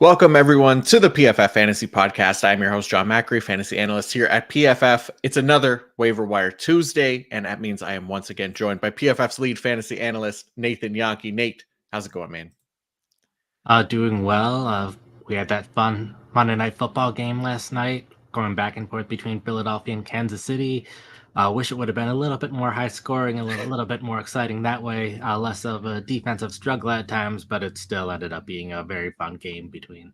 Welcome, everyone, to the PFF Fantasy Podcast. I'm your host, Jon Macri, fantasy analyst here at PFF. It's another Waiver Wire Tuesday, and that means I am once again joined by PFF's lead fantasy analyst, Nathan Jahnke. Nate, how's it going, man? Doing well. We had that fun Monday Night Football game last night, going back and forth between Philadelphia and Kansas City. Wish it would have been a little bit more high scoring, a little bit more exciting that way. Less of a defensive struggle at times, but it still ended up being a very fun game between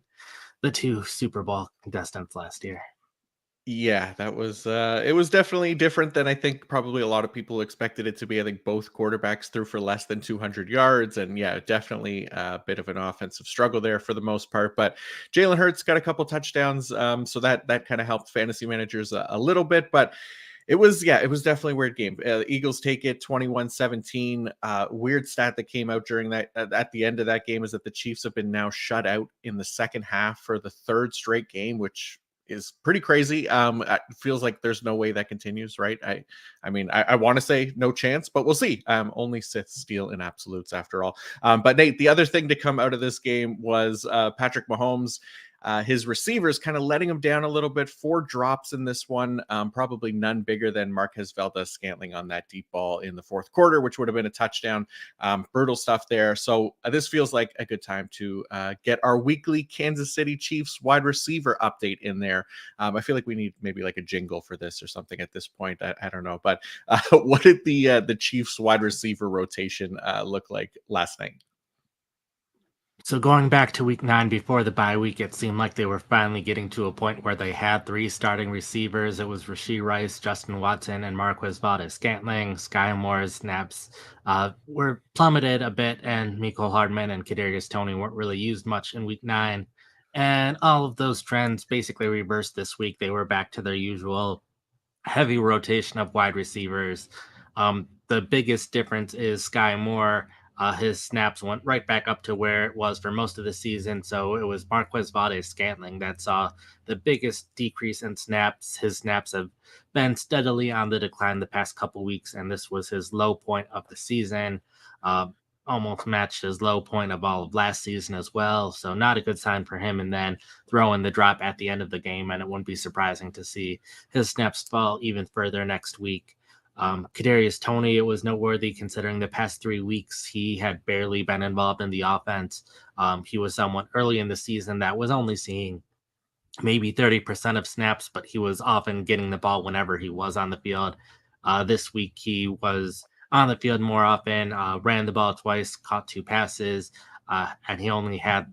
the two Super Bowl contestants last year. Yeah, that was it was definitely different than I think probably a lot of people expected it to be. I think both quarterbacks threw for less than 200 yards, and yeah, definitely a bit of an offensive struggle there for the most part. But Jalen Hurts got a couple touchdowns, so that kind of helped fantasy managers a little bit. But it was definitely a weird game. Eagles take it 21-17. Weird stat that came out during that at the end of that game is that the Chiefs have been now shut out in the second half for the third straight game, which is pretty crazy. It feels like there's no way that continues, right? I want to say no chance, but we'll see. Only Siths steal in absolutes after all. But Nate, the other thing to come out of this game was Patrick Mahomes. His receivers kind of letting him down a little bit. 4 drops in this one, probably none bigger than Marquez Valdez-Scantling on that deep ball in the fourth quarter, which would have been a touchdown. Brutal stuff there. So this feels like a good time to get our weekly Kansas City Chiefs wide receiver update in there. I feel like we need maybe like a jingle for this or something at this point. I don't know. But what did the Chiefs wide receiver rotation look like last night? So going back to week 9 before the bye week, it seemed like they were finally getting to a point where they had 3 starting receivers. It was Rashee Rice, Justin Watson, and Marquez Valdez-Scantling. Sky Moore's snaps were plummeted a bit, and Mecole Hardman and Kadarius Toney weren't really used much in week 9. And all of those trends basically reversed this week. They were back to their usual heavy rotation of wide receivers. The biggest difference is Sky Moore. His snaps went right back up to where it was for most of the season. So it was Marquez Valdez-Scantling that saw the biggest decrease in snaps. His snaps have been steadily on the decline the past couple weeks, and this was his low point of the season. Almost matched his low point of all of last season as well. So not a good sign for him. And then throw in the drop at the end of the game, and it wouldn't be surprising to see his snaps fall even further next week. Kadarius Toney, it was noteworthy considering the past 3 weeks he had barely been involved in the offense. He was someone early in the season that was only seeing maybe 30% of snaps, but he was often getting the ball whenever he was on the field. This week he was on the field more often, ran the ball twice, caught 2 passes, and he only had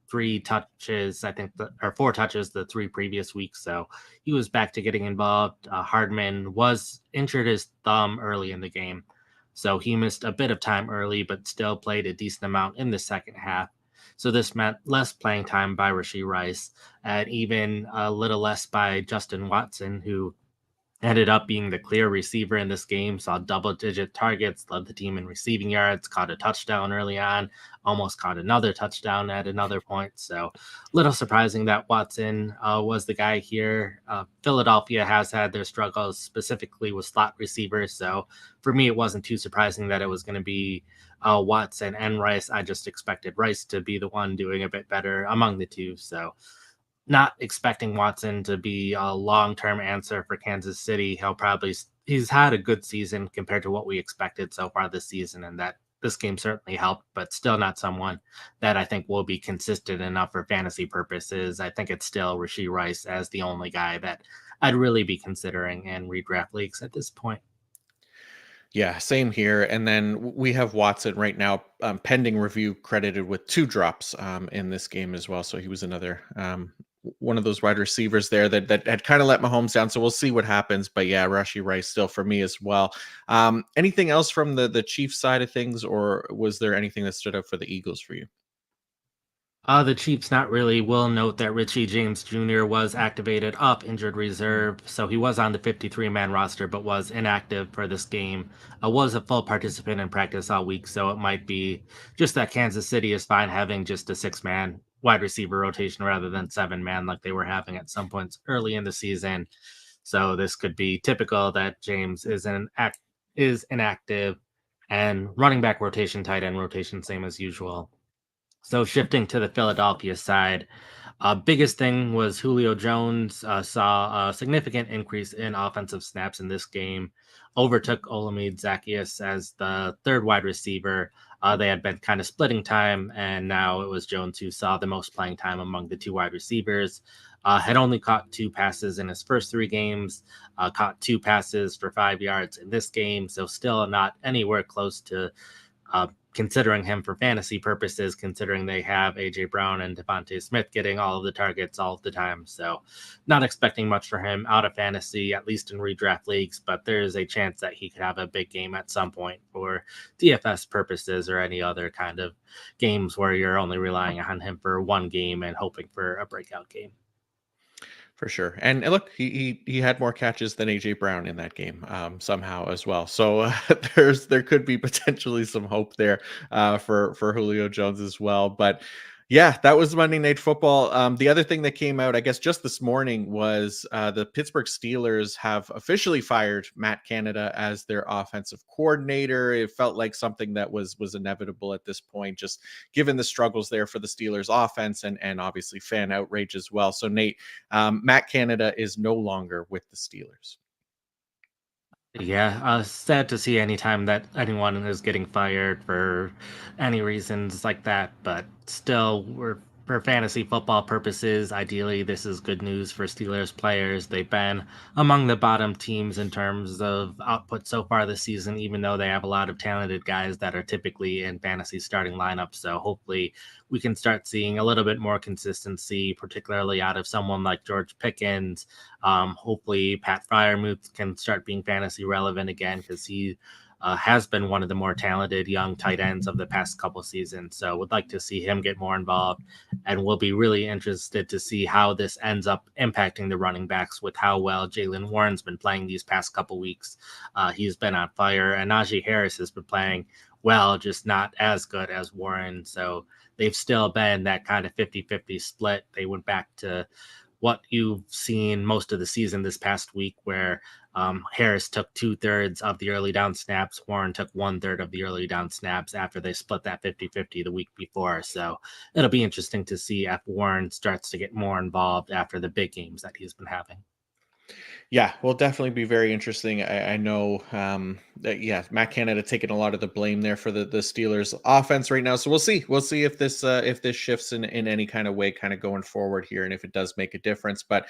3 touches, I think, or 4 touches the 3 previous weeks. So he was back to getting involved. Hardman was injured his thumb early in the game. So he missed a bit of time early, but still played a decent amount in the second half. So this meant less playing time by Rashee Rice and even a little less by Justin Watson, who ended up being the clear receiver in this game, saw double-digit targets, led the team in receiving yards, caught a touchdown early on, almost caught another touchdown at another point. So a little surprising that Watson was the guy here. Philadelphia has had their struggles specifically with slot receivers. So for me, it wasn't too surprising that it was going to be Watson and Rice. I just expected Rice to be the one doing a bit better among the two. So not expecting Watson to be a long-term answer for Kansas City. He's had a good season compared to what we expected so far this season, and that this game certainly helped, but still not someone that I think will be consistent enough for fantasy purposes. I think it's still Rashee Rice as the only guy that I'd really be considering in redraft leagues at this point. Yeah, same here. And then we have Watson right now, pending review, credited with 2 drops in this game as well. So he was another one of those wide receivers there that had kind of let Mahomes down. So we'll see what happens. But yeah, Rashee Rice still for me as well. Anything else from the Chiefs side of things, or was there anything that stood out for the Eagles for you? The Chiefs not really will note that Richie James Jr. was activated up injured reserve, so he was on the 53-man roster but was inactive for this game. Was a full participant in practice all week, so it might be just that Kansas City is fine having just a 6-man wide receiver rotation rather than 7-man like they were having at some points early in the season. So this could be typical that James is inactive, and running back rotation, tight end rotation, same as usual. So shifting to the Philadelphia side, biggest thing was Julio Jones saw a significant increase in offensive snaps in this game, overtook Olamide Zaccheaus as the third wide receiver. They had been kind of splitting time, and now it was Jones who saw the most playing time among the two wide receivers. Had only caught two passes in his first three games, caught two passes for 5 yards in this game, so still not anywhere close to considering him for fantasy purposes, considering they have A.J. Brown and Devontae Smith getting all of the targets all of the time. So not expecting much for him out of fantasy, at least in redraft leagues, but there is a chance that he could have a big game at some point for DFS purposes or any other kind of games where you're only relying on him for one game and hoping for a breakout game. For sure. And look, he had more catches than AJ Brown in that game, somehow as well. So there could be potentially some hope there for Julio Jones as well. But yeah, that was Monday Night Football. The other thing that came out, I guess, just this morning was the Pittsburgh Steelers have officially fired Matt Canada as their offensive coordinator. It felt like something that was inevitable at this point, just given the struggles there for the Steelers offense and obviously fan outrage as well. So Nate, Matt Canada is no longer with the Steelers. Yeah, sad to see anytime that anyone is getting fired for any reasons like that, but still, we're for fantasy football purposes, ideally, this is good news for Steelers players. They've been among the bottom teams in terms of output so far this season, even though they have a lot of talented guys that are typically in fantasy starting lineups. So hopefully we can start seeing a little bit more consistency, particularly out of someone like George Pickens. Hopefully Pat Fryermuth can start being fantasy relevant again because he has been one of the more talented young tight ends of the past couple seasons. So would like to see him get more involved, and we'll be really interested to see how this ends up impacting the running backs with how well Jaylen Warren's been playing these past couple weeks. He's been on fire, and Najee Harris has been playing well, just not as good as Warren. So they've still been that kind of 50-50 split. They went back to what you've seen most of the season this past week, where Harris took 2/3 of the early down snaps. Warren took 1/3 of the early down snaps after they split that 50-50 the week before. So it'll be interesting to see if Warren starts to get more involved after the big games that he's been having. Yeah, will definitely be very interesting. I know that yeah, Matt Canada taking a lot of the blame there for the Steelers offense right now. So we'll see. We'll see if this shifts in any kind of way, kind of going forward here, and if it does make a difference. But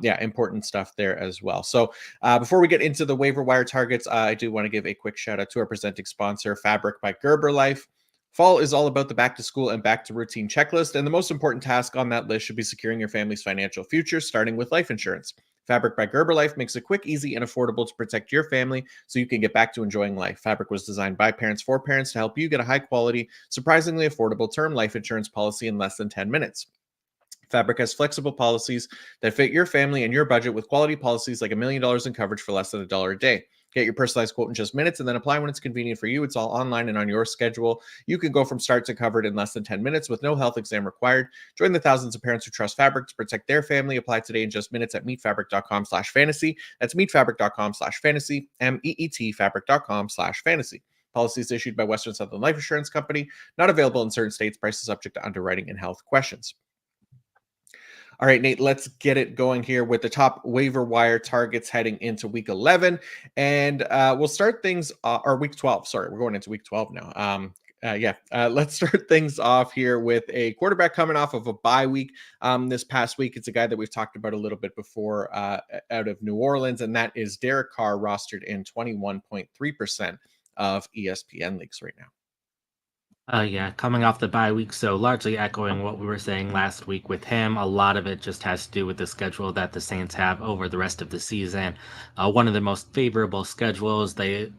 yeah, important stuff there as well. So before we get into the waiver wire targets, I do want to give a quick shout out to our presenting sponsor, Fabric by Gerber Life. Fall is all about the back to school and back to routine checklist, and the most important task on that list should be securing your family's financial future, starting with life insurance. Fabric by Gerber Life makes it quick, easy, and affordable to protect your family so you can get back to enjoying life. Fabric was designed by parents for parents to help you get a high quality, surprisingly affordable term life insurance policy in less than 10 minutes. Fabric has flexible policies that fit your family and your budget with quality policies like $1 million in coverage for less than $1 a day. Get your personalized quote in just minutes and then apply when it's convenient for you. It's all online and on your schedule. You can go from start to covered in less than 10 minutes with no health exam required. Join the thousands of parents who trust Fabric to protect their family. Apply today in just minutes at meetfabric.com/fantasy. That's meetfabric.com/fantasy, meetfabric.com/fantasy. Policies issued by Western Southern Life Insurance Company. Not available in certain states. Prices subject to underwriting and health questions. All right, Nate, let's get it going here with the top waiver wire targets heading into week 11. And we'll start things, or week 12. Sorry, we're going into week 12 now. Let's start things off here with a quarterback coming off of a bye week this past week. It's a guy that we've talked about a little bit before out of New Orleans, and that is Derek Carr, rostered in 21.3% of ESPN leagues right now. Yeah, coming off the bye week, so largely echoing what we were saying last week with him. A lot of it just has to do with the schedule that the Saints have over the rest of the season. One of the most favorable schedules. The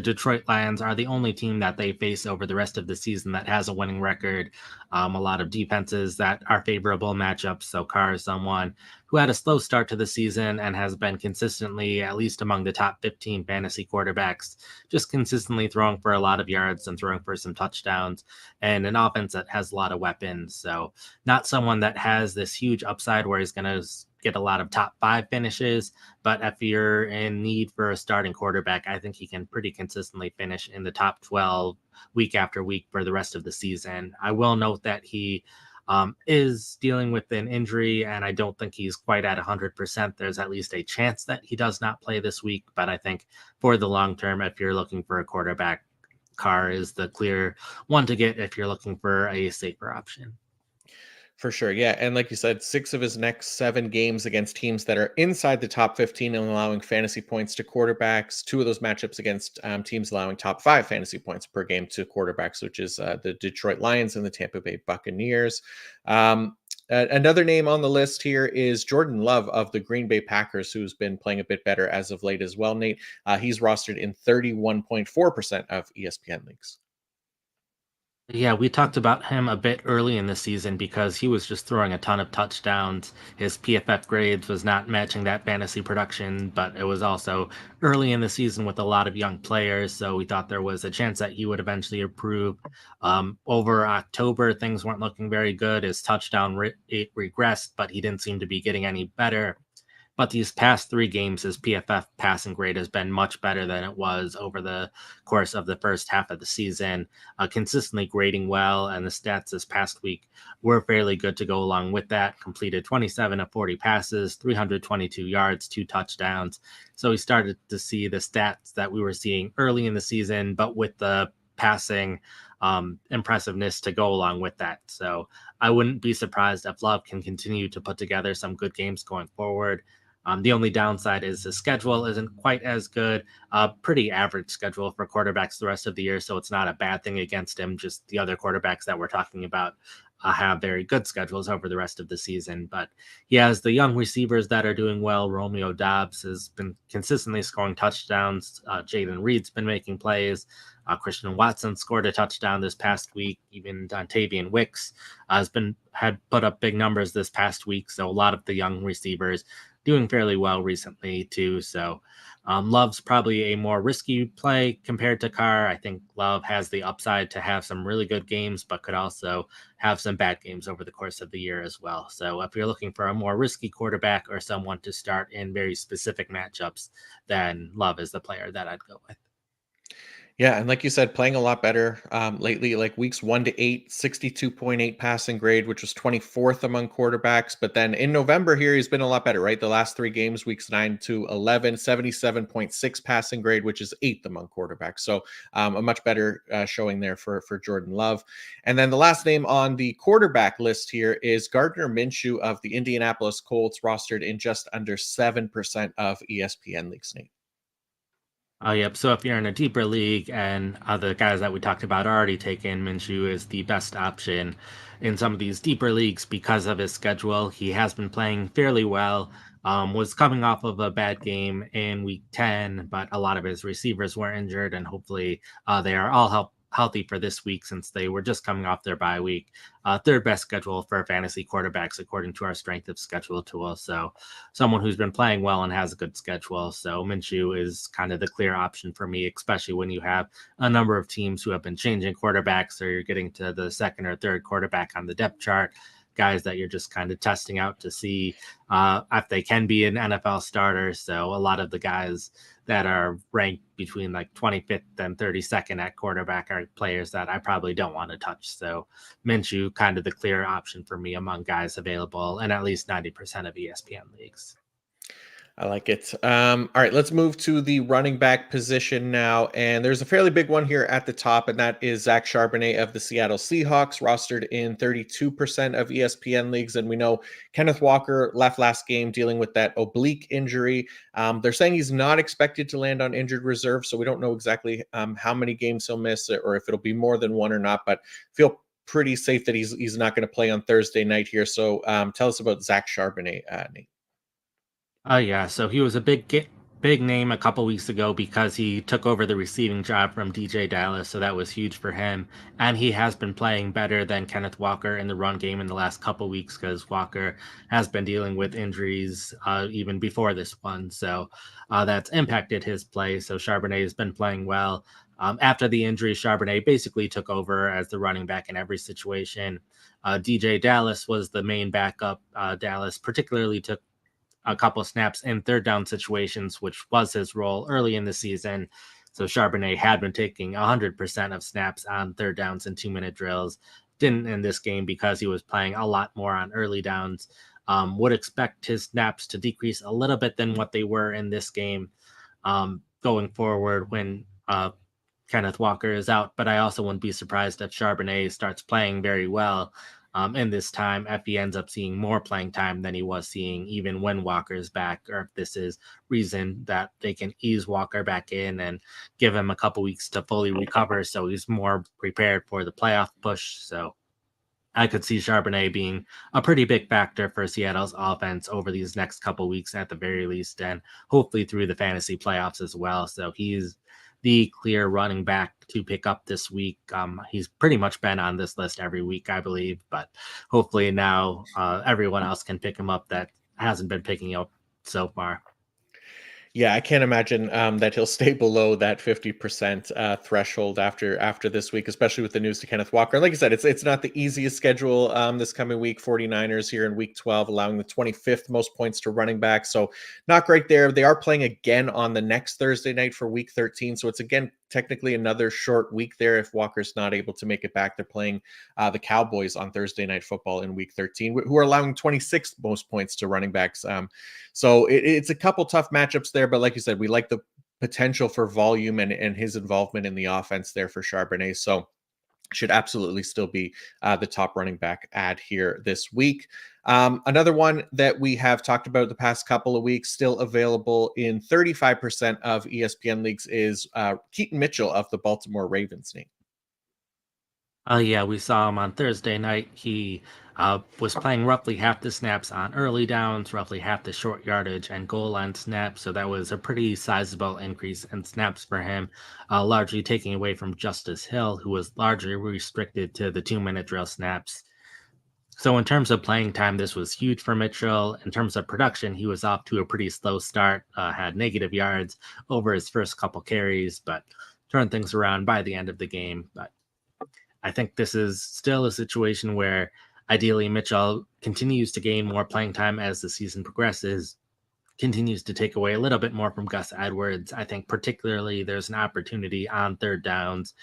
Detroit Lions are the only team that they face over the rest of the season that has a winning record. A lot of defenses that are favorable matchups. So Carr is someone who had a slow start to the season and has been consistently at least among the top 15 fantasy quarterbacks, just consistently throwing for a lot of yards and throwing for some touchdowns, and an offense that has a lot of weapons. So not someone that has this huge upside where he's going to get a lot of top 5 finishes, but if you're in need for a starting quarterback, I think he can pretty consistently finish in the top 12 week after week for the rest of the season. I will note that he is dealing with an injury, and I don't think he's quite at 100%. There's at least a chance that he does not play this week, but I think for the long term, if you're looking for a quarterback, Carr is the clear one to get if you're looking for a safer option. For sure. Yeah. And like you said, 6 of his next 7 games against teams that are inside the top 15 and allowing fantasy points to quarterbacks. 2 of those matchups against teams allowing top 5 fantasy points per game to quarterbacks, which is the Detroit Lions and the Tampa Bay Buccaneers. Another name on the list here is Jordan Love of the Green Bay Packers, who's been playing a bit better as of late as well, Nate. He's rostered in 31.4% of ESPN leagues. Yeah, we talked about him a bit early in the season because he was just throwing a ton of touchdowns. His PFF grades was not matching that fantasy production, but it was also early in the season with a lot of young players. So we thought there was a chance that he would eventually improve. Over October, things weren't looking very good. His touchdown rate regressed, but he didn't seem to be getting any better. But these past 3 games, his PFF passing grade has been much better than it was over the course of the first half of the season, consistently grading well. And the stats this past week were fairly good to go along with that. Completed 27 of 40 passes, 322 yards, 2 touchdowns. So we started to see the stats that we were seeing early in the season, but with the passing impressiveness to go along with that. So I wouldn't be surprised if Love can continue to put together some good games going forward. The only downside is the schedule isn't quite as good. Pretty average schedule for quarterbacks the rest of the year, so it's not a bad thing against him. Just the other quarterbacks that we're talking about have very good schedules over the rest of the season. But he has the young receivers that are doing well. Romeo Dobbs has been consistently scoring touchdowns. Jaden Reed's been making plays. Christian Watson scored a touchdown this past week. Even Dontavian Wicks had put up big numbers this past week. So a lot of the young receivers doing fairly well recently too. So Love's probably a more risky play compared to Carr. I think Love has the upside to have some really good games, but could also have some bad games over the course of the year as well. So if you're looking for a more risky quarterback or someone to start in very specific matchups, then Love is the player that I'd go with. Yeah, and like you said, playing a lot better lately, like weeks 1 to 8, 62.8 passing grade, which was 24th among quarterbacks. But then in November here, he's been a lot better, right? The last 3 games, weeks 9 to 11, 77.6 passing grade, which is 8th among quarterbacks. So a much better showing there for Jordan Love. And then the last name on the quarterback list here is Gardner Minshew of the Indianapolis Colts, rostered in just under 7% of ESPN leagues, Nate. Oh, yep. So if you're in a deeper league and other guys that we talked about are already taken, Minshew is the best option in some of these deeper leagues because of his schedule. He has been playing fairly well. Was coming off of a bad game in week 10, but a lot of his receivers were injured, and hopefully they are all healthy for this week since they were just coming off their bye week. Third best schedule for fantasy quarterbacks according to our strength of schedule tool. So someone who's been playing well and has a good schedule. So Minshew is kind of the clear option for me, especially when you have a number of teams who have been changing quarterbacks, or you're getting to the second or third quarterback on the depth chart, guys that you're just kind of testing out to see if they can be an NFL starter. So a lot of the guys that are ranked between like 25th and 32nd at quarterback are players that I probably don't want to touch. So Minshew, kind of the clear option for me among guys available in at least 90% of ESPN leagues. I like it. All right, let's move to the running back position now. And there's a fairly big one here at the top, and that is Zach Charbonnet of the Seattle Seahawks, rostered in 32% of ESPN leagues. And we know Kenneth Walker left last game dealing with that oblique injury. They're saying he's not expected to land on injured reserve, so we don't know exactly how many games he'll miss or if it'll be more than one or not, but feel pretty safe that he's not going to play on Thursday night here. So tell us about Zach Charbonnet, Nate. Oh yeah, so he was a big name a couple weeks ago because he took over the receiving job from DJ Dallas, so that was huge for him. And he has been playing better than Kenneth Walker in the run game in the last couple weeks because Walker has been dealing with injuries even before this one, so that's impacted his play. So Charbonnet has been playing well. After the injury, Charbonnet basically took over as the running back in every situation. DJ Dallas was the main backup. Dallas particularly took a couple of snaps in third down situations, which was his role early in the season. So Charbonnet had been taking 100% of snaps on third downs and 2-minute drills. Didn't in this game because he was playing a lot more on early downs. Would expect his snaps to decrease a little bit than what they were in this game going forward when Kenneth Walker is out, but I also wouldn't be surprised if Charbonnet starts playing very well in this time, if he ends up seeing more playing time than he was seeing even when Walker is back, or if this is reason that they can ease Walker back in and give him a couple weeks to fully recover so he's more prepared for the playoff push. So I could see Charbonnet being a pretty big factor for Seattle's offense over these next couple weeks at the very least, and hopefully through the fantasy playoffs as well. So he's the clear running back to pick up this week. He's pretty much been on this list every week, I believe, but hopefully now everyone else can pick him up that hasn't been picking up so far. Yeah, I can't imagine that he'll stay below that 50% threshold after this week, especially with the news to Kenneth Walker. Like I said, it's not the easiest schedule this coming week. 49ers here in week 12, allowing the 25th most points to running back. So not great there. They are playing again on the next Thursday night for week 13. So it's again technically another short week there if Walker's not able to make it back. They're playing the Cowboys on Thursday Night Football in week 13, who are allowing 26th most points to running backs. So it's a couple tough matchups there, but like you said, we like the potential for volume and his involvement in the offense there for Charbonnet. So should absolutely still be the top running back ad here this week. Another one that we have talked about the past couple of weeks, still available in 35% of ESPN leagues, is Keaton Mitchell of the Baltimore Ravens. Nate. Yeah, we saw him on Thursday night. He was playing roughly half the snaps on early downs, roughly half the short yardage and goal line snaps. So that was a pretty sizable increase in snaps for him, largely taking away from Justice Hill, who was largely restricted to the 2-minute drill snaps. So in terms of playing time, this was huge for Mitchell. In terms of production, he was off to a pretty slow start, had negative yards over his first couple carries, but turned things around by the end of the game. But I think this is still a situation where ideally Mitchell continues to gain more playing time as the season progresses, continues to take away a little bit more from Gus Edwards. I think particularly there's an opportunity on third downs.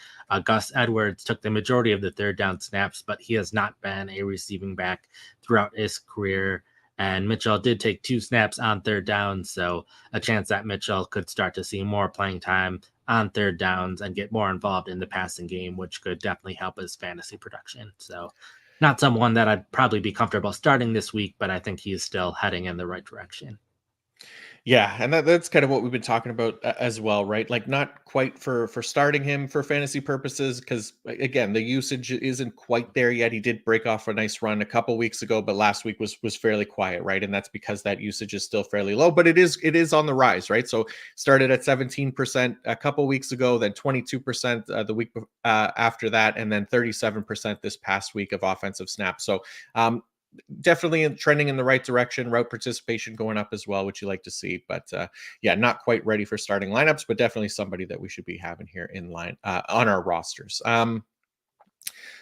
Gus Edwards took the majority of the third down snaps, but he has not been a receiving back throughout his career. And Mitchell did take 2 snaps on third down, so a chance that Mitchell could start to see more playing time on third downs and get more involved in the passing game, which could definitely help his fantasy production. So not someone that I'd probably be comfortable starting this week, but I think he's still heading in the right direction. Yeah, and that's kind of what we've been talking about as well, right? Like not quite for starting him for fantasy purposes, because again, the usage isn't quite there yet. He did break off a nice run a couple weeks ago, but last week was fairly quiet, right? And that's because that usage is still fairly low, but it is on the rise, right? So started at 17% a couple weeks ago, then 22% the week after that, and then 37% this past week of offensive snaps. So definitely trending in the right direction. Route participation going up as well, which you like to see. But yeah, not quite ready for starting lineups, but definitely somebody that we should be having here in line on our rosters.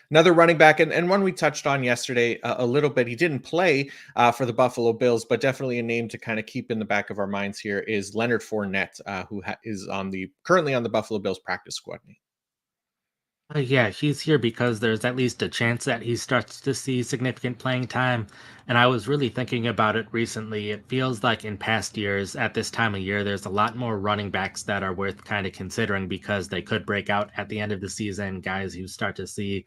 Another running back, and one we touched on yesterday a little bit. He didn't play for the Buffalo Bills, but definitely a name to kind of keep in the back of our minds here is Leonard Fournette, who is currently on the Buffalo Bills practice squad. Yeah, he's here because there's at least a chance that he starts to see significant playing time. And I was really thinking about it recently. It feels like in past years, at this time of year, there's a lot more running backs that are worth kind of considering because they could break out at the end of the season, guys who start to see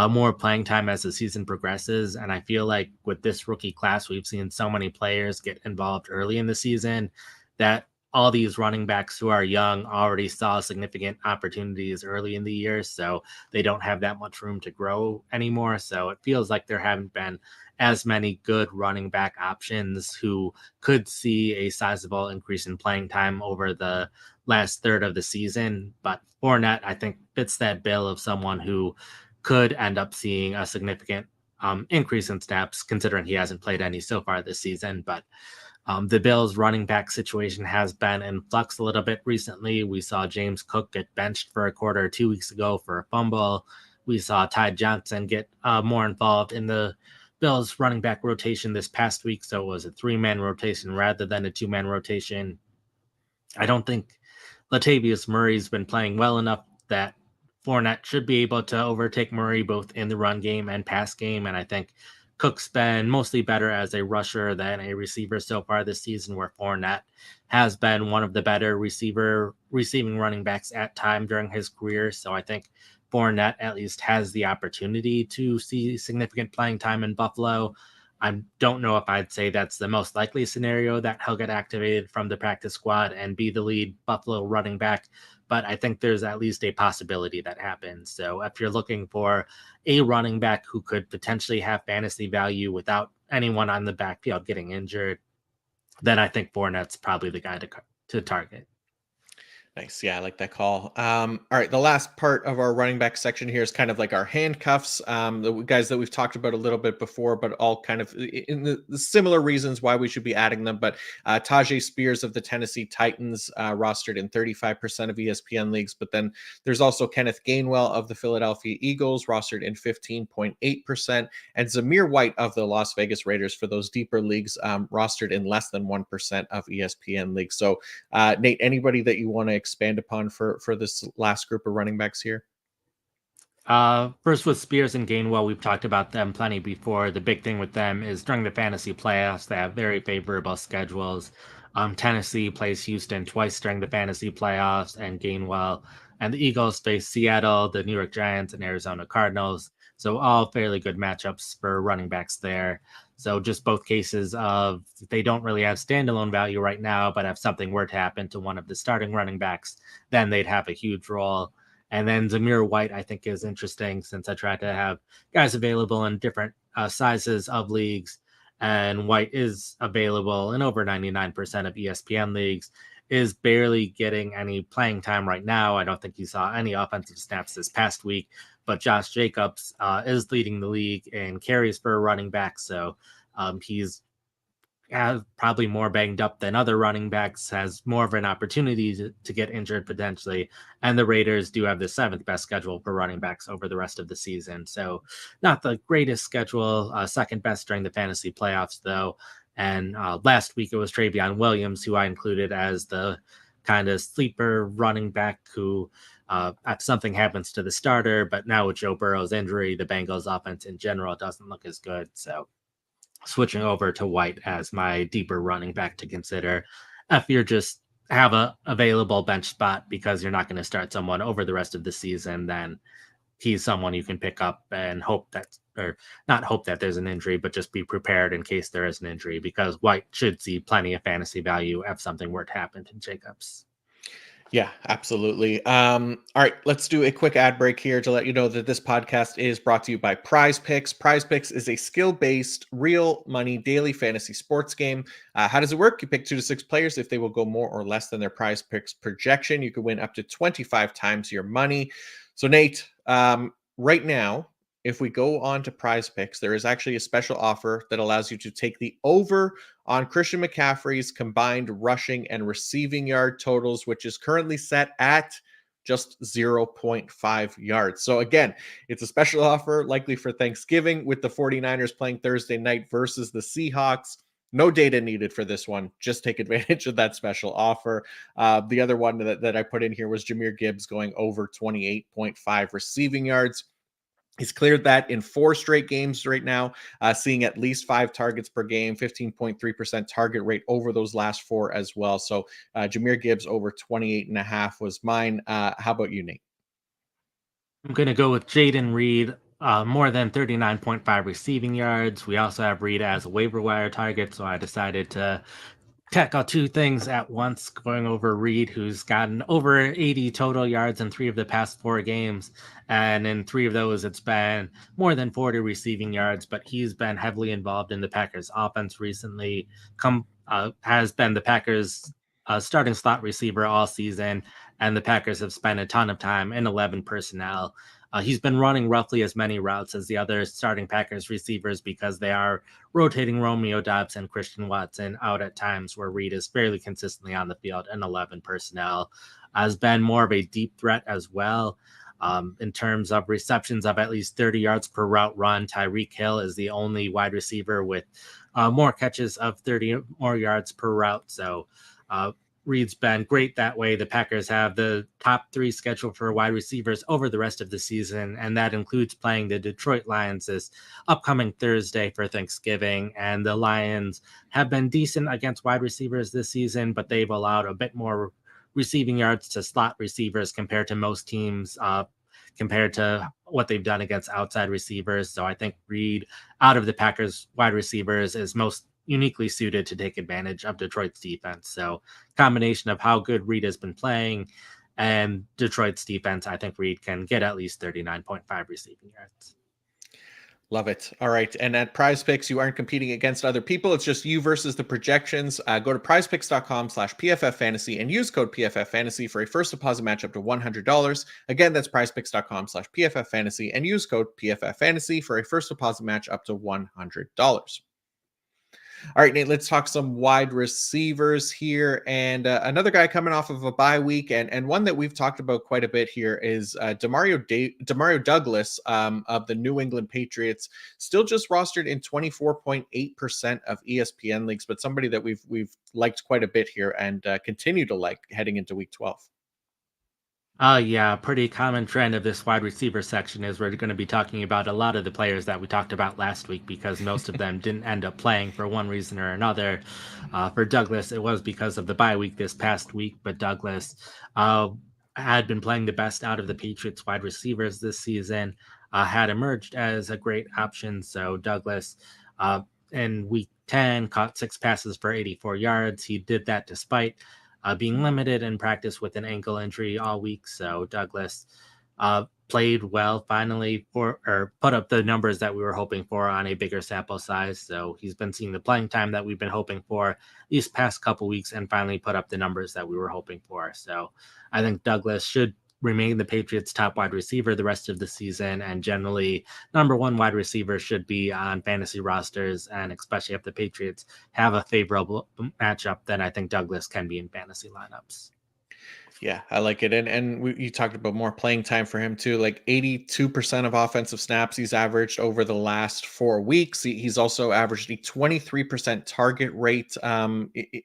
more playing time as the season progresses. And I feel like with this rookie class, we've seen so many players get involved early in the season that all these running backs who are young already saw significant opportunities early in the year, so they don't have that much room to grow anymore. So it feels like there haven't been as many good running back options who could see a sizable increase in playing time over the last third of the season. But Fournette, I think, fits that bill of someone who could end up seeing a significant increase in snaps, considering he hasn't played any so far this season. But the Bills' running back situation has been in flux a little bit recently. We saw James Cook get benched for a quarter 2 weeks ago for a fumble. We saw Ty Johnson get more involved in the Bills running back rotation this past week, so it was a 3-man rotation rather than a 2-man rotation. I don't think Latavius Murray's been playing well enough that Fournette should be able to overtake Murray both in the run game and pass game. And I think Cook's been mostly better as a rusher than a receiver so far this season, where Fournette has been one of the better receiving running backs at time during his career. So I think Fournette at least has the opportunity to see significant playing time in Buffalo. I don't know if I'd say that's the most likely scenario that he'll get activated from the practice squad and be the lead Buffalo running back, but I think there's at least a possibility that happens. So if you're looking for a running back who could potentially have fantasy value without anyone on the backfield getting injured, then I think Fournette's probably the guy to target. Nice. Yeah, I like that call. All right. The last part of our running back section here is kind of like our handcuffs. The guys that we've talked about a little bit before, but all kind of in the similar reasons why we should be adding them. But Tajay Spears of the Tennessee Titans, rostered in 35% of ESPN leagues. But then there's also Kenneth Gainwell of the Philadelphia Eagles, rostered in 15.8%. And Zamir White of the Las Vegas Raiders for those deeper leagues, rostered in less than 1% of ESPN leagues. So, Nate, anybody that you want to expand upon for this last group of running backs here? First with Spears and Gainwell, we've talked about them plenty before. The big thing with them is during the fantasy playoffs, they have very favorable schedules. Tennessee plays Houston twice during the fantasy playoffs, and Gainwell and the Eagles face Seattle, the New York Giants, and Arizona Cardinals. So all fairly good matchups for running backs there. So just both cases of they don't really have standalone value right now, but if something were to happen to one of the starting running backs, then they'd have a huge role. And then Zamir White, I think, is interesting since I tried to have guys available in different sizes of leagues. And White is available in over 99% of ESPN leagues, is barely getting any playing time right now. I don't think he saw any offensive snaps this past week, but Josh Jacobs is leading the league in carries for a running back. So he's probably more banged up than other running backs, has more of an opportunity to get injured potentially. And the Raiders do have the 7th best schedule for running backs over the rest of the season. So not the greatest schedule, second best during the fantasy playoffs though. And last week it was Travion Williams, who I included as the kind of sleeper running back who if something happens to the starter, but now with Joe Burrow's injury, the Bengals offense in general doesn't look as good. So switching over to White as my deeper running back to consider if you're just have a available bench spot because you're not going to start someone over the rest of the season, then he's someone you can pick up and hope that, or not hope that there's an injury, but just be prepared in case there is an injury, because White should see plenty of fantasy value if something were to happen to Jacobs. Yeah, absolutely. All right, let's do a quick ad break here to let you know that this podcast is brought to you by Prize Picks. Prize Picks is a skill-based, real money daily fantasy sports game. How does it work? You pick 2 to 6 players. If they will go more or less than their Prize Picks projection, you can win up to 25 times your money. So, Nate, right now, if we go on to Prize Picks, there is actually a special offer that allows you to take the over on Christian McCaffrey's combined rushing and receiving yard totals, which is currently set at just 0.5 yards. So again, it's a special offer, likely for Thanksgiving, with the 49ers playing Thursday night versus the Seahawks. No data needed for this one. Just take advantage of that special offer. The other one that I put in here was Jahmyr Gibbs going over 28.5 receiving yards. He's cleared that in 4 straight games right now, seeing at least 5 targets per game, 15.3% target rate over those last 4 as well. So Jahmyr Gibbs over 28.5 was mine. How about you, Nate? I'm going to go with Jaden Reed, more than 39.5 receiving yards. We also have Reed as a waiver wire target, so I decided to tackle 2 things at once, going over Reed, who's gotten over 80 total yards in 3 of the past 4 games. And in 3 of those, it's been more than 40 receiving yards, but he's been heavily involved in the Packers offense recently, has been the Packers starting slot receiver all season, and the Packers have spent a ton of time in 11 personnel. He's been running roughly as many routes as the other starting Packers receivers because they are rotating Romeo Doubs and Christian Watson out at times where Reed is fairly consistently on the field in 11 personnel. Has been more of a deep threat as well. In terms of receptions of at least 30 yards per route run, Tyreek Hill is the only wide receiver with more catches of 30 more yards per route. So Reed's been great that way. The Packers have the top 3 scheduled for wide receivers over the rest of the season, and that includes playing the Detroit Lions this upcoming Thursday for Thanksgiving. And the Lions have been decent against wide receivers this season, but they've allowed a bit more receiving yards to slot receivers compared to most teams, compared to what they've done against outside receivers. So I think Reed, out of the Packers wide receivers, is most uniquely suited to take advantage of Detroit's defense. So combination of how good Reed has been playing and Detroit's defense, I think Reed can get at least 39.5 receiving yards. Love it. All right. And at Prize Picks, you aren't competing against other people. It's just you versus the projections. Go to prizepicks.com/PFF fantasy and use code PFF fantasy for a first deposit match up to $100. Again, that's prizepicks.com/PFF fantasy and use code PFF fantasy for a first deposit match up to $100. All right, Nate, let's talk some wide receivers here. And another guy coming off of a bye week, and one that we've talked about quite a bit here is Demario Douglas of the New England Patriots, still just rostered in 24.8% of ESPN leagues, but somebody that we've liked quite a bit here and continue to like heading into week 12. Yeah, pretty common trend of this wide receiver section is we're going to be talking about a lot of the players that we talked about last week because most of them didn't end up playing for one reason or another. For Douglas, it was because of the bye week this past week, but Douglas had been playing the best out of the Patriots wide receivers this season, had emerged as a great option. So Douglas in week 10 caught 6 passes for 84 yards. He did that despite being limited in practice with an ankle injury all week. So Douglas played well finally or put up the numbers that we were hoping for on a bigger sample size. So he's been seeing the playing time that we've been hoping for these past couple weeks and finally put up the numbers that we were hoping for. So I think Douglas should remain the Patriots' top wide receiver the rest of the season, and generally number 1 wide receiver should be on fantasy rosters, and especially if the Patriots have a favorable matchup, then I think Douglas can be in fantasy lineups. Yeah, I like it. And you talked about more playing time for him too. Like 82% of offensive snaps he's averaged over the last 4 weeks. He's also averaged a 23% target rate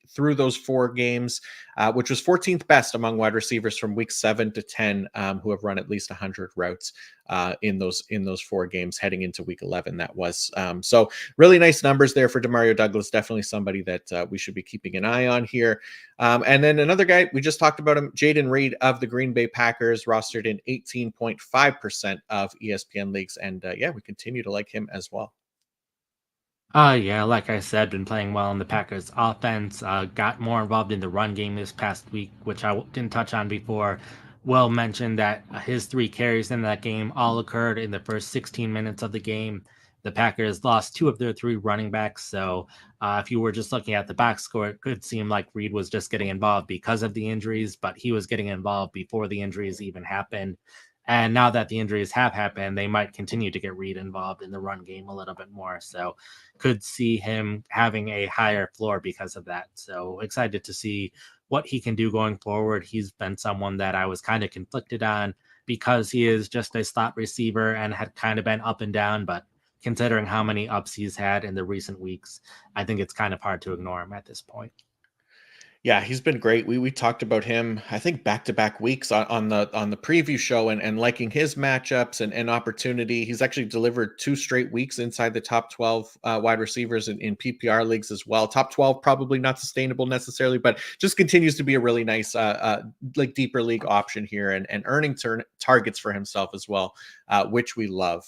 through those 4 games, which was 14th best among wide receivers from week 7 to 10 who have run at least 100 routes in those 4 games heading into week 11. That was so really nice numbers there for Demario Douglas. Definitely somebody that we should be keeping an eye on here. And then another guy, we just talked about him, Jayden Reed of the Green Bay Packers, rostered in 18.5% of ESPN leagues. And yeah, we continue to like him as well. Yeah, like I said, been playing well in the Packers offense. Got more involved in the run game this past week, which I didn't touch on before. Will mentioned that his 3 carries in that game all occurred in the first 16 minutes of the game. The Packers lost 2 of their 3 running backs, so if you were just looking at the box score, it could seem like Reed was just getting involved because of the injuries, but he was getting involved before the injuries even happened. And now that the injuries have happened, they might continue to get Reed involved in the run game a little bit more. So could see him having a higher floor because of that. So excited to see what he can do going forward. He's been someone that I was kind of conflicted on because he is just a slot receiver and had kind of been up and down. But considering how many ups he's had in the recent weeks, I think it's kind of hard to ignore him at this point. Yeah, he's been great. We talked about him, I think, back-to-back weeks on the preview show and liking his matchups and opportunity. He's actually delivered 2 straight weeks inside the top 12 wide receivers in PPR leagues as well. Top 12 probably not sustainable necessarily, but just continues to be a really nice like deeper league option here and earning targets for himself as well, which we love.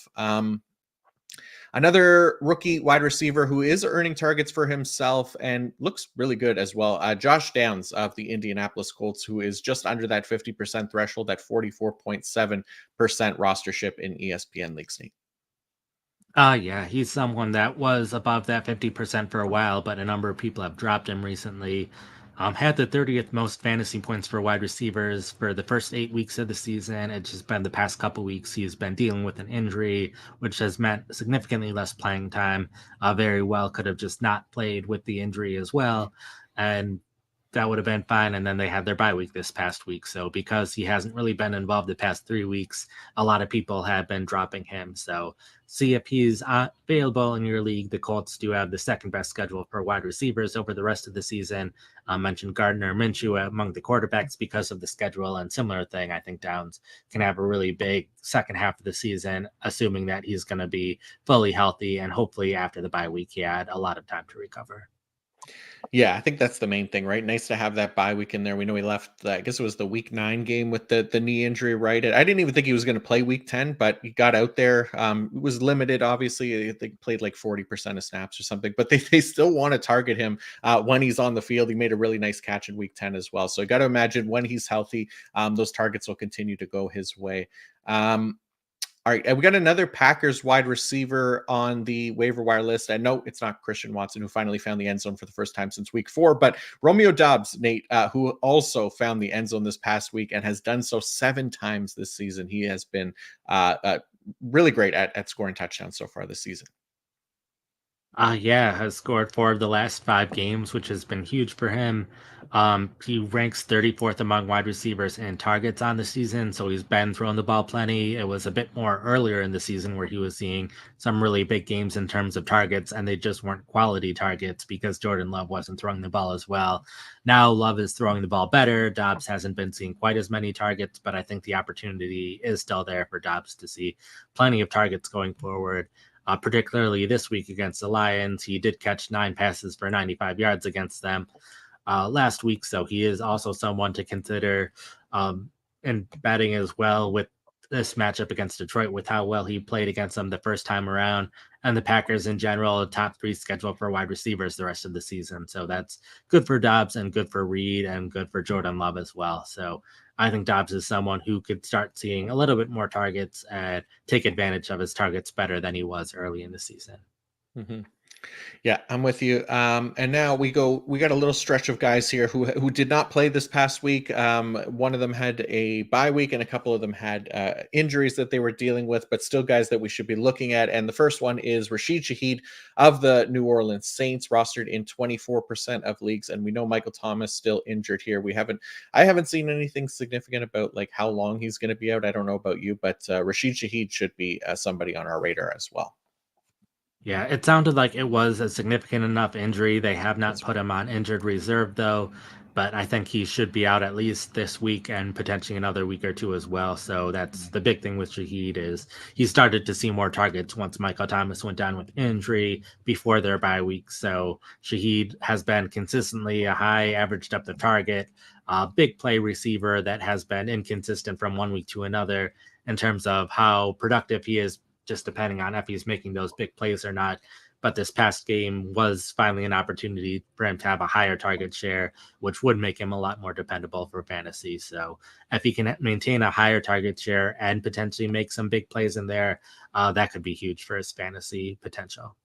Another rookie wide receiver who is earning targets for himself and looks really good as well. Josh Downs of the Indianapolis Colts, who is just under that 50% threshold at 44.7% rostership in ESPN leagues. Yeah, he's someone that was above that 50% for a while, but a number of people have dropped him recently. Had the 30th most fantasy points for wide receivers for the first 8 weeks of the season. It's just been the past couple weeks he's been dealing with an injury, which has meant significantly less playing time. Very well could have just not played with the injury as well. And that would have been fine. And then they had their bye week this past week. So because he hasn't really been involved the past 3 weeks, a lot of people have been dropping him. So see if he's available in your league. The Colts do have the second best schedule for wide receivers over the rest of the season. I mentioned Gardner Minshew among the quarterbacks because of the schedule, and similar thing. I think Downs can have a really big second half of the season, assuming that he's going to be fully healthy, and hopefully after the bye week, he had a lot of time to recover. Yeah, I think that's the main thing, right? Nice to have that bye week in there. We know he left, I guess it was the week 9 game with the knee injury, right? I didn't even think he was going to play week 10, but he got out there. It was limited, obviously. I think he played like 40% of snaps or something, but they still want to target him when he's on the field. He made a really nice catch in week 10 as well. So I got to imagine when he's healthy, those targets will continue to go his way. All right, we got another Packers wide receiver on the waiver wire list. I know it's not Christian Watson, who finally found the end zone for the first time since week 4, but Romeo Doubs, Nate, who also found the end zone this past week and has done so 7 times this season. He has been really great at scoring touchdowns so far this season. Yeah, has scored 4 of the last 5 games, which has been huge for him. He ranks 34th among wide receivers in targets on the season, so he's been throwing the ball plenty. It was a bit more earlier in the season where he was seeing some really big games in terms of targets, and they just weren't quality targets because Jordan Love wasn't throwing the ball as well. Now Love is throwing the ball better. Dobbs hasn't been seeing quite as many targets, but I think the opportunity is still there for Dobbs to see plenty of targets going forward. Particularly this week against the Lions. He did catch 9 passes for 95 yards against them last week, so he is also someone to consider in betting as well with this matchup against Detroit, with how well he played against them the first time around, and the Packers in general, a top 3 schedule for wide receivers the rest of the season. So that's good for Dobbs and good for Reed and good for Jordan Love as well. So I think Dobbs is someone who could start seeing a little bit more targets and take advantage of his targets better than he was early in the season. Mm-hmm. Yeah, I'm with you. And now we got a little stretch of guys here who did not play this past week. One of them had a bye week and a couple of them had injuries that they were dealing with, but still guys that we should be looking at. And the first one is Rashid Shaheed of the New Orleans Saints, rostered in 24% of leagues. And we know Michael Thomas still injured here. I haven't seen anything significant about like how long he's going to be out. I don't know about you, but Rashid Shaheed should be somebody on our radar as well. Yeah, it sounded like it was a significant enough injury. They have not That's put him on injured reserve, though, but I think he should be out at least this week and potentially another week or two as well. So that's the big thing with Shaheed is he started to see more targets once Michael Thomas went down with injury before their bye week. So Shaheed has been consistently a high average depth of target, big play receiver that has been inconsistent from one week to another in terms of how productive he is, just depending on if he's making those big plays or not. But this past game was finally an opportunity for him to have a higher target share, which would make him a lot more dependable for fantasy. So if he can maintain a higher target share and potentially make some big plays in there, that could be huge for his fantasy potential.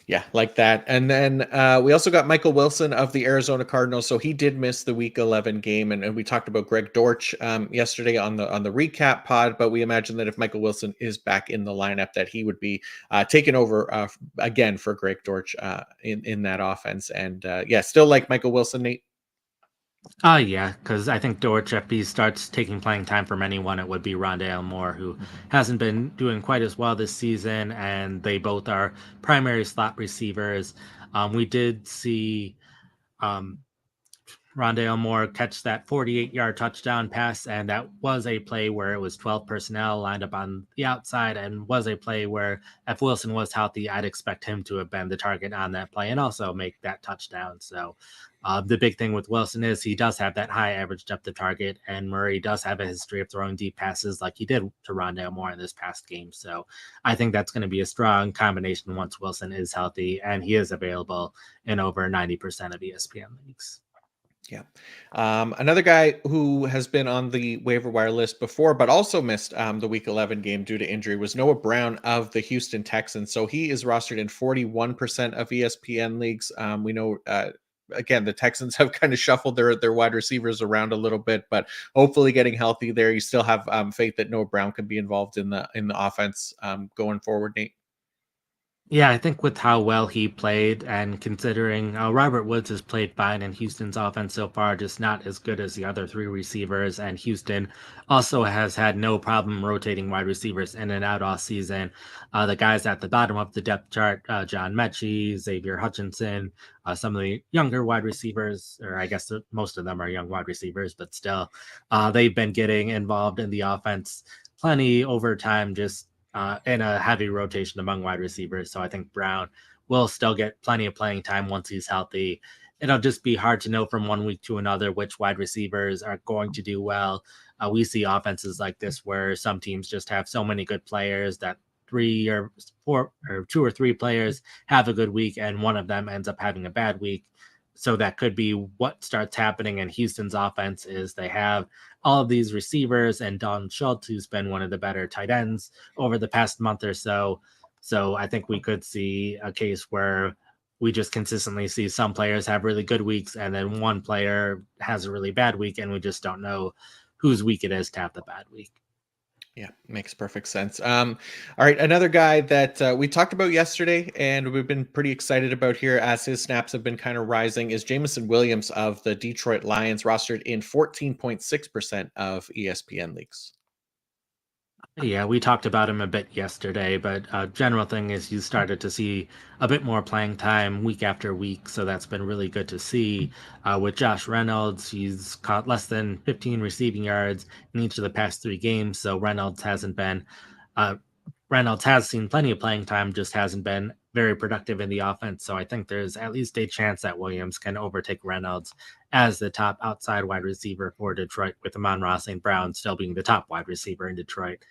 Yeah, like that. And then we also got Michael Wilson of the Arizona Cardinals. So he did miss the Week 11 game, and we talked about Greg Dortch yesterday on the recap pod. But we imagine that if Michael Wilson is back in the lineup, that he would be taking over again for Greg Dortch in that offense. And yeah, still like Michael Wilson, Nate. Yeah, because I think Dortch, if he starts taking playing time from anyone, it would be Rondale Moore, who hasn't been doing quite as well this season, and they both are primary slot receivers. We did see um, Rondale Moore catch that 48-yard touchdown pass, and that was a play where it was 12 personnel lined up on the outside, and was a play where if Wilson was healthy, I'd expect him to have been the target on that play and also make that touchdown. So the big thing with Wilson is he does have that high average depth of target, and Murray does have a history of throwing deep passes like he did to Rondale Moore in this past game. So I think that's going to be a strong combination once Wilson is healthy, and he is available in over 90% of ESPN leagues. Yeah. Another guy who has been on the waiver wire list before, but also missed the Week 11 game due to injury was Noah Brown of the Houston Texans. So he is rostered in 41% of ESPN leagues. We know, again, the Texans have kind of shuffled their wide receivers around a little bit, but hopefully getting healthy there. You still have faith that Noah Brown can be involved in the offense going forward, Nate? Yeah, I think with how well he played and considering Robert Woods has played fine in Houston's offense so far, just not as good as the other three receivers. And Houston also has had no problem rotating wide receivers in and out all season. The guys at the bottom of the depth chart, John Mechie, Xavier Hutchinson, some of the younger wide receivers, or I guess most of them are young wide receivers, but still, they've been getting involved in the offense plenty over time, just in a heavy rotation among wide receivers. So I think Brown will still get plenty of playing time once he's healthy. It'll just be hard to know from one week to another which wide receivers are going to do well. We see offenses like this where some teams just have so many good players that three or four or two or three players have a good week and one of them ends up having a bad week. So that could be what starts happening in Houston's offense is they have all of these receivers and Don Schultz, who's been one of the better tight ends over the past month or so. So I think we could see a case where we just consistently see some players have really good weeks and then one player has a really bad week and we just don't know whose week it is to have the bad week. Yeah, makes perfect sense. All right, another guy that we talked about yesterday and we've been pretty excited about here as his snaps have been kind of rising is Jameson Williams of the Detroit Lions, rostered in 14.6% of ESPN leagues. Yeah, we talked about him a bit yesterday, but general thing is you started to see a bit more playing time week after week, so that's been really good to see. With Josh Reynolds, he's caught less than 15 receiving yards in each of the past three games, so uh, Reynolds has seen plenty of playing time, just hasn't been very productive in the offense. So I think there's at least a chance that Williams can overtake Reynolds as the top outside wide receiver for Detroit, with Amon-Ra St. Brown still being the top wide receiver in Detroit,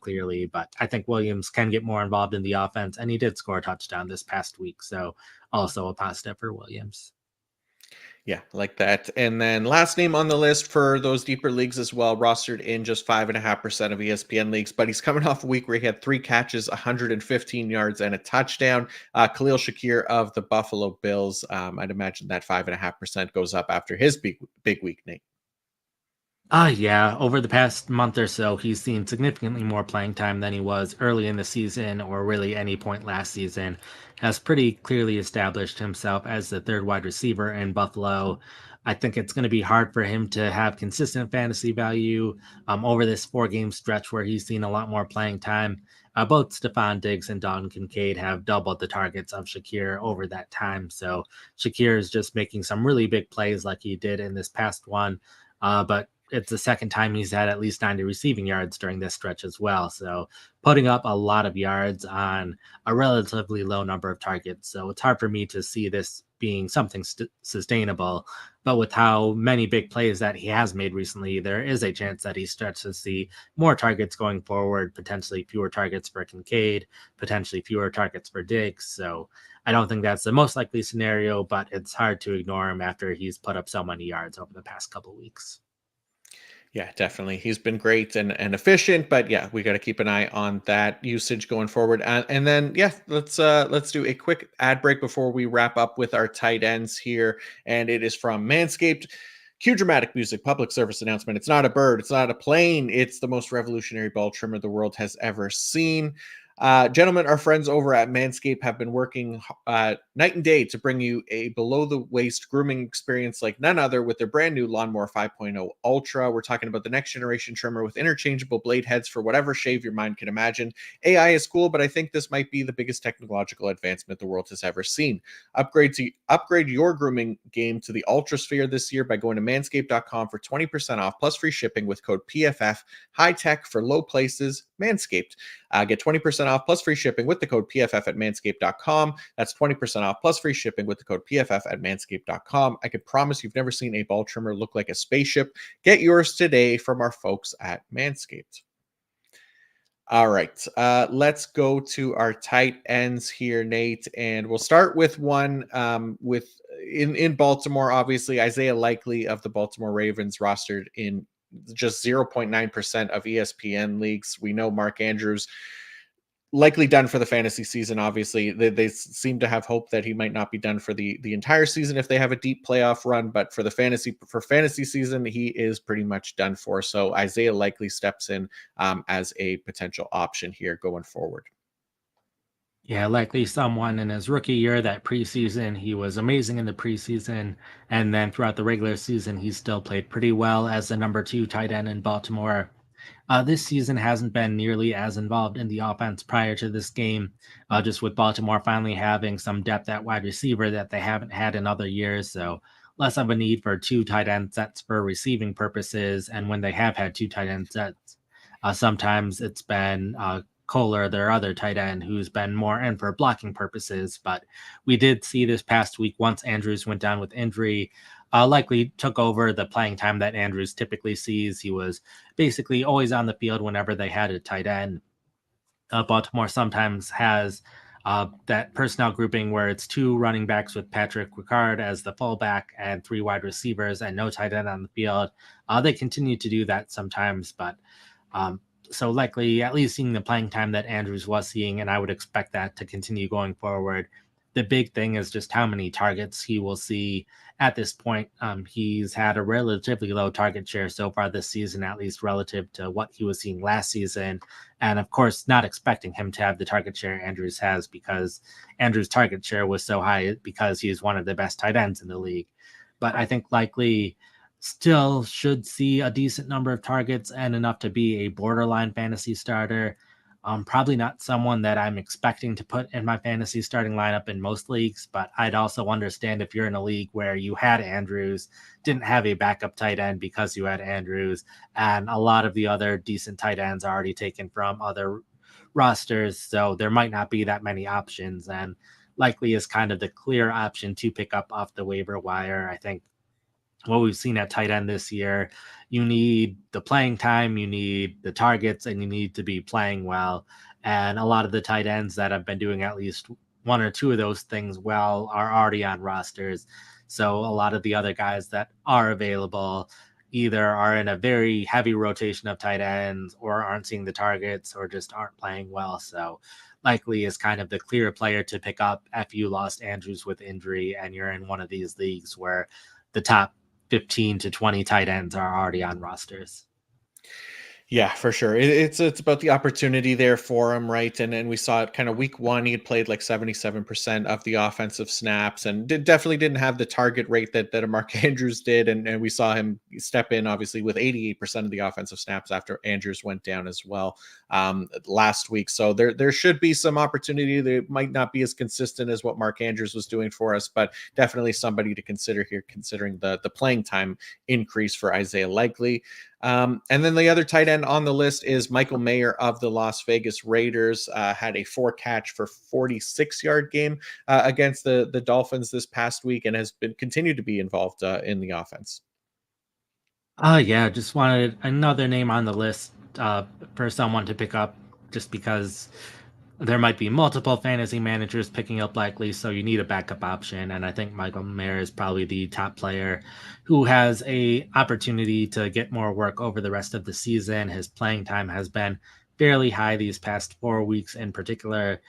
clearly. But I think Williams can get more involved in the offense, and he did score a touchdown this past week. So also a positive for Williams. Yeah, like that. And then last name on the list for those deeper leagues as well, rostered in just 5.5% of ESPN leagues, but he's coming off a week where he had 3 catches, 115 yards, and a touchdown. Khalil Shakir of the Buffalo Bills. I'd imagine that 5.5% goes up after his big week, Nate. Yeah. Over the past month or so, he's seen significantly more playing time than he was early in the season or really any point last season. Has pretty clearly established himself as the third wide receiver in Buffalo. I think it's going to be hard for him to have consistent fantasy value over this 4 game stretch where he's seen a lot more playing time. Both Stephon Diggs and Don Kincaid have doubled the targets of Shakir over that time. So Shakir is just making some really big plays like he did in this past one. But it's the second time he's had at least 90 receiving yards during this stretch as well. So putting up a lot of yards on a relatively low number of targets. So it's hard for me to see this being something sustainable. But with how many big plays that he has made recently, there is a chance that he starts to see more targets going forward, potentially fewer targets for Kincaid, potentially fewer targets for Diggs. So I don't think that's the most likely scenario, but it's hard to ignore him after he's put up so many yards over the past couple weeks. Yeah, definitely. He's been great and efficient, but yeah, we got to keep an eye on that usage going forward. And then yeah, let's do a quick ad break before we wrap up with our tight ends here. And it is from Manscaped. Cue dramatic music, public service announcement. It's not a bird, it's not a plane, it's the most revolutionary ball trimmer the world has ever seen. Gentlemen, our friends over at Manscaped have been working night and day to bring you a below the waist grooming experience like none other with their brand new Lawnmower 5.0 Ultra. We're talking about the next generation trimmer with interchangeable blade heads for whatever shave your mind can imagine. AI is cool, but I think this might be the biggest technological advancement the world has ever seen. Upgrade your grooming game to the Ultrasphere this year by going to manscaped.com for 20% off plus free shipping with code PFF. High tech for low places, Manscaped. Get 20% off plus free shipping with the code PFF at manscaped.com. That's 20% off plus free shipping with the code PFF at manscaped.com. I can promise you've never seen a ball trimmer look like a spaceship. Get yours today from our folks at Manscaped. All right, let's go to our tight ends here, Nate, and we'll start with one with in Baltimore. Obviously, Isaiah Likely of the Baltimore Ravens, rostered in just 0.9% of ESPN leagues. We know Mark Andrews likely done for the fantasy season. Obviously, they seem to have hope that he might not be done for the entire season if they have a deep playoff run. But for fantasy season, he is pretty much done for. So Isaiah likely steps in as a potential option here going forward. Yeah, likely someone in his rookie year, that preseason, he was amazing in the preseason. And then throughout the regular season, he still played pretty well as the number two tight end in Baltimore. This season hasn't been nearly as involved in the offense prior to this game, just with Baltimore finally having some depth at wide receiver that they haven't had in other years. So less of a need for two tight end sets for receiving purposes. And when they have had two tight end sets, sometimes it's been Kohler, their other tight end, who's been more in for blocking purposes. But we did see this past week, once Andrews went down with injury, likely took over the playing time that Andrews typically sees. He was basically always on the field whenever they had a tight end. Baltimore sometimes has that personnel grouping where it's two running backs with Patrick Ricard as the fullback and three wide receivers and no tight end on the field. They continue to do that sometimes, but um, so likely at least seeing the playing time that Andrews was seeing, and I would expect that to continue going forward. The big thing is just how many targets he will see at this point. He's had a relatively low target share so far this season, at least relative to what he was seeing last season. And of course, not expecting him to have the target share Andrews has, because Andrews' target share was so high because he's one of the best tight ends in the league. But I think likely still should see a decent number of targets and enough to be a borderline fantasy starter. Probably not someone that I'm expecting to put in my fantasy starting lineup in most leagues, but I'd also understand if you're in a league where you had Andrews, didn't have a backup tight end because you had Andrews, and a lot of the other decent tight ends are already taken from other rosters, so there might not be that many options, and likely is kind of the clear option to pick up off the waiver wire. I think what we've seen at tight end this year, you need the playing time, you need the targets, and you need to be playing well. And a lot of the tight ends that have been doing at least one or two of those things well are already on rosters. So a lot of the other guys that are available either are in a very heavy rotation of tight ends or aren't seeing the targets or just aren't playing well. So likely is kind of the clear player to pick up if you lost Andrews with injury and you're in one of these leagues where the top 15 to 20 tight ends are already on rosters. Yeah, for sure. It's about the opportunity there for him, right? And we saw it kind of week one. He had played like 77% of the offensive snaps, and definitely didn't have the target rate that a Mark Andrews did. And we saw him step in obviously with 88% of the offensive snaps after Andrews went down as well last week. So there should be some opportunity. They might not be as consistent as what Mark Andrews was doing for us, but definitely somebody to consider here, considering the playing time increase for Isaiah Likely. And then the other tight end on the list is Michael Mayer of the Las Vegas Raiders. Had a 4-catch for 46-yard game against the Dolphins this past week, and has been continued to be involved in the offense. Oh yeah, just wanted another name on the list for someone to pick up, just because there might be multiple fantasy managers picking up Likely, so you need a backup option. And I think Michael Mayer is probably the top player who has a opportunity to get more work over the rest of the season. His playing time has been fairly high these past 4 weeks in particular.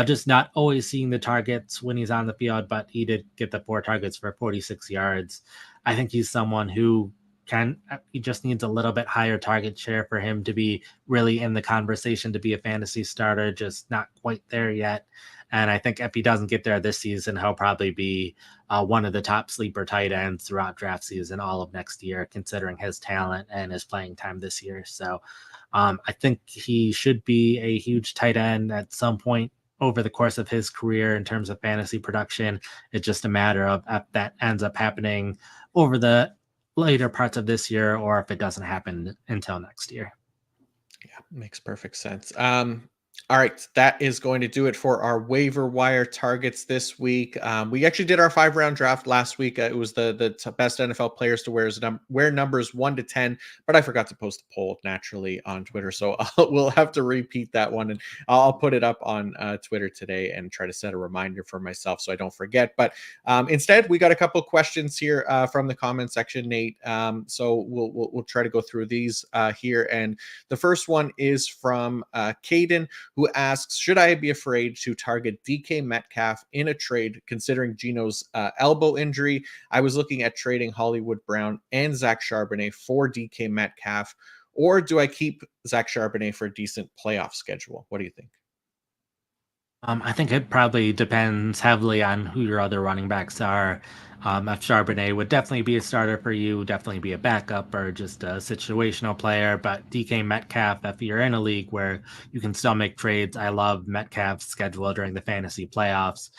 Just not always seeing the targets when he's on the field, but he did get the 4 targets for 46 yards. I think he's someone who he just needs a little bit higher target share for him to be really in the conversation to be a fantasy starter, just not quite there yet. And I think if he doesn't get there this season, he'll probably be one of the top sleeper tight ends throughout draft season all of next year, considering his talent and his playing time this year. So I think he should be a huge tight end at some point over the course of his career in terms of fantasy production. It's just a matter of if that ends up happening over the later parts of this year or if it doesn't happen until next year. Yeah, makes perfect sense. All right, that is going to do it for our waiver wire targets this week. We actually did our 5-round draft last week. It was the best NFL players to wear numbers 1 to 10, but I forgot to post a poll naturally on Twitter, so we'll have to repeat that one, and I'll put it up on Twitter today and try to set a reminder for myself so I don't forget. But instead, we got a couple questions here from the comment section, Nate. So we'll try to go through these here, and the first one is from Caden, who asks, should I be afraid to target DK Metcalf in a trade considering Gino's elbow injury? I was looking at trading Hollywood Brown and Zach Charbonnet for DK Metcalf, or do I keep Zach Charbonnet for a decent playoff schedule? What do you think? I think it probably depends heavily on who your other running backs are. If Charbonnet would definitely be a starter for you, definitely be a backup or just a situational player. But DK Metcalf, if you're in a league where you can still make trades, I love Metcalf's schedule during the fantasy playoffs.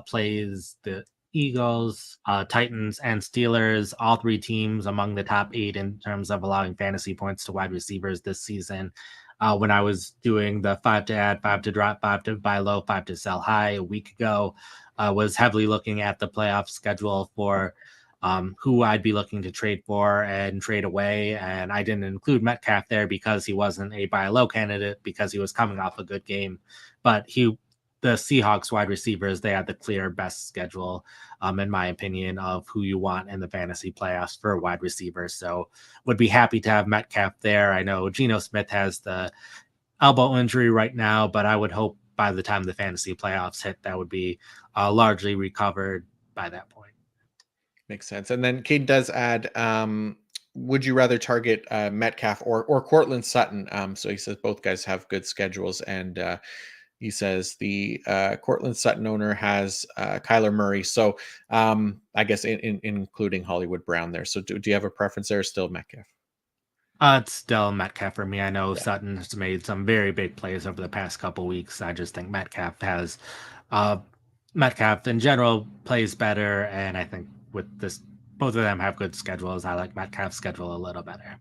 Plays the Eagles, Titans, and Steelers, all three teams among the top 8 in terms of allowing fantasy points to wide receivers this season. When I was doing the 5 to add, 5 to drop, 5 to buy low, 5 to sell high a week ago, was heavily looking at the playoff schedule for who I'd be looking to trade for and trade away. And I didn't include Metcalf there because he wasn't a buy low candidate because he was coming off a good game. But the Seahawks wide receivers, they had the clear best schedule, in my opinion, of who you want in the fantasy playoffs for a wide receiver. So would be happy to have Metcalf there. I know Geno Smith has the elbow injury right now, but I would hope by the time the fantasy playoffs hit, that would be largely recovered by that point. Makes sense. And then Cade does add, would you rather target Metcalf or Cortland Sutton? So he says both guys have good schedules, and he says the Cortland Sutton owner has Kyler Murray. So I guess including Hollywood Brown there. So do you have a preference there? Or still Metcalf? It's still Metcalf for me. I know Yeah. Sutton has made some very big plays over the past couple weeks. I just think uh, Metcalf in general plays better, and I think with this, both of them have good schedules. I like Metcalf's schedule a little better.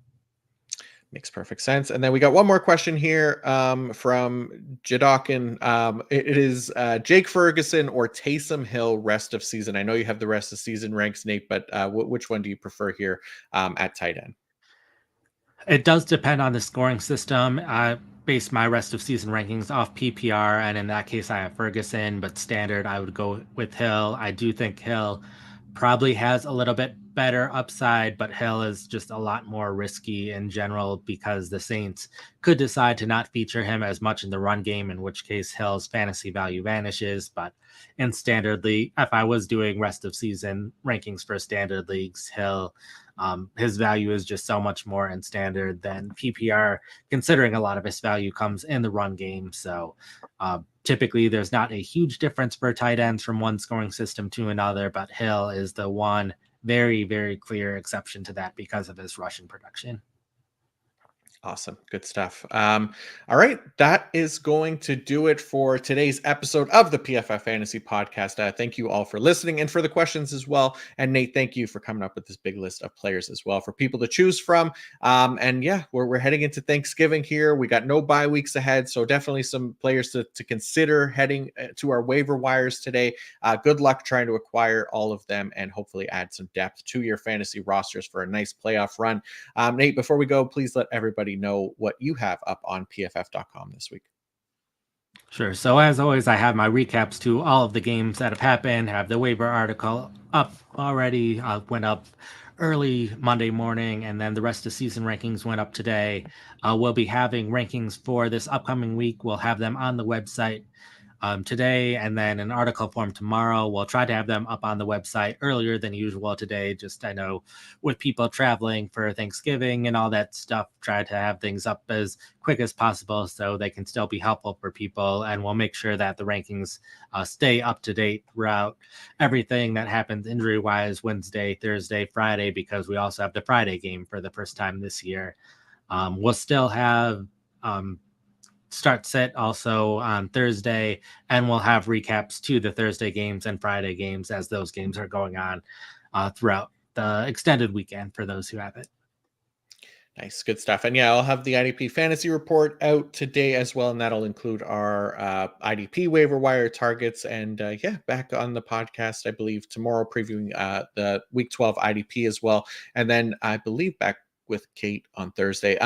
Makes perfect sense. And then we got one more question here from Jahnke. It is Jake Ferguson or Taysom Hill rest of season. I know you have the rest of season ranks, Nate, but which one do you prefer here at tight end? It does depend on the scoring system. I base my rest of season rankings off PPR, and in that case, I have Ferguson, but standard, I would go with Hill. I do think Hill probably has a little bit better upside, but Hill is just a lot more risky in general because the Saints could decide to not feature him as much in the run game, in which case Hill's fantasy value vanishes. But in standard league, if I was doing rest of season rankings for standard leagues, Hill, his value is just so much more in standard than PPR, considering a lot of his value comes in the run game. So typically, there's not a huge difference for tight ends from one scoring system to another, but Hill is the one very, very clear exception to that because of his rushing production. Awesome. Good stuff. All right. That is going to do it for today's episode of the PFF Fantasy Podcast. Thank you all for listening and for the questions as well. And Nate, thank you for coming up with this big list of players as well for people to choose from. And yeah, we're heading into Thanksgiving here. We got no bye weeks ahead. So definitely some players to consider heading to our waiver wires today. Good luck trying to acquire all of them and hopefully add some depth to your fantasy rosters for a nice playoff run. Nate, before we go, please let everybody know what you have up on pff.com this week. Sure. So as always, I have my recaps to all of the games that have happened. Have the waiver article up already. Went up early Monday morning, and then the rest of season rankings went up today. We'll be having rankings for this upcoming week. We'll have them on the website today, and then an article form tomorrow. We'll try to have them up on the website earlier than usual today. Just I know with people traveling for Thanksgiving and all that stuff, try to have things up as quick as possible so they can still be helpful for people. And we'll make sure that the rankings stay up to date throughout everything that happens injury wise Wednesday, Thursday, Friday, because we also have the Friday game for the first time this year. We'll still have start set also on Thursday, and we'll have recaps to the Thursday games and Friday games as those games are going on throughout the extended weekend for those who have it. Nice, good stuff. And yeah, I'll have the IDP fantasy report out today as well, and that'll include our IDP waiver wire targets. And yeah, back on the podcast, I believe tomorrow, previewing the Week 12 IDP as well, and then I believe back with Kate on Thursday,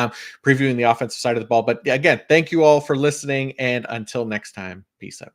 previewing the offensive side of the ball. But again, thank you all for listening, and until next time, peace out.